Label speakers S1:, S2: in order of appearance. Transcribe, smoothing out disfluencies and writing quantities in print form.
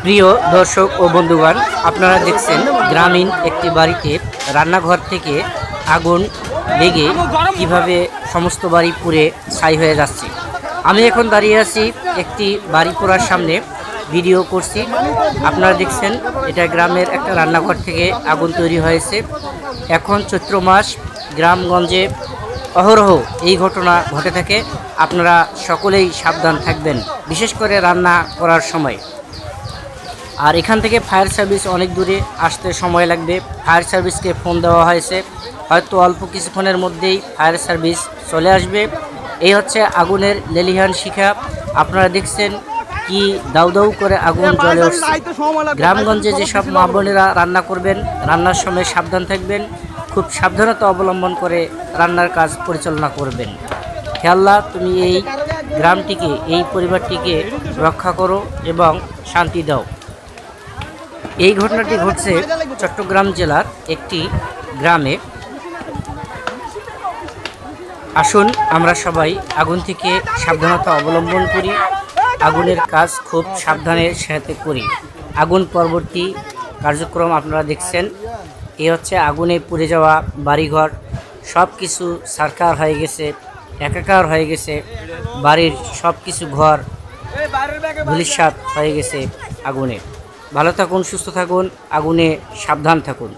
S1: প্রিয় দর্শক ও বন্ধুগণ, আপনারা দেখছেন গ্রামীণ একটি বাড়িতে রান্নাঘর থেকে আগুন লেগে কিভাবে সমস্ত বাড়ি পুড়ে ছাই হয়ে যাচ্ছে। আমি এখন দাঁড়িয়ে আছি একটি বাড়ি পোড়ার সামনে, ভিডিও করছি। আপনারা দেখছেন এটা গ্রামের একটা রান্নাঘর থেকে আগুন তৈরি হয়েছে। এখন চৈত্র মাস, গ্রামগঞ্জে অহরহ এই ঘটনা ঘটে থাকে। আপনারা সকলেই সাবধান থাকবেন, বিশেষ করে রান্না করার সময়। আর এখান থেকে ফায়ার সার্ভিস অনেক দূরে, আসতে সময় লাগবে। ফায়ার সার্ভিসকে ফোন দেওয়া হয়েছে, হয়তো অল্প কিছুক্ষণের মধ্যেই ফায়ার সার্ভিস চলে আসবে। এই হচ্ছে আগুনের লেলিহান শিখা। আপনারা দেখছেন কি দাউ দাউ করে আগুন জ্বলে উঠছে। গ্রামগঞ্জে যেসব মা বোনেরা রান্না করবেন, রান্নার সময় সাবধান থাকবেন, খুব সাবধানতা অবলম্বন করে রান্নার কাজ পরিচালনা করবেন। হে আল্লাহ, তুমি এই গ্রামটিকে, এই পরিবারটিকে রক্ষা করো এবং শান্তি দাও। এই ঘটনাটি ঘটছে চট্টগ্রাম জেলার একটি গ্রামে। আসুন আমরা সবাই আগুন থেকে সাবধানতা অবলম্বন করি, আগুনের কাজ খুব সাবধানের সাথে করি। আগুন পরবর্তী কার্যক্রম আপনারা দেখছেন। এ হচ্ছে আগুনে পুড়ে যাওয়া বাড়িঘর, সব কিছু ছারখার হয়ে গেছে, একাকার হয়ে গেছে। বাড়ির সব কিছু ঘর ধূলিসাৎ হয়ে গেছে আগুনে। ভালো থাকুন, সুস্থ থাকুন, আগুনে সাবধান থাকুন।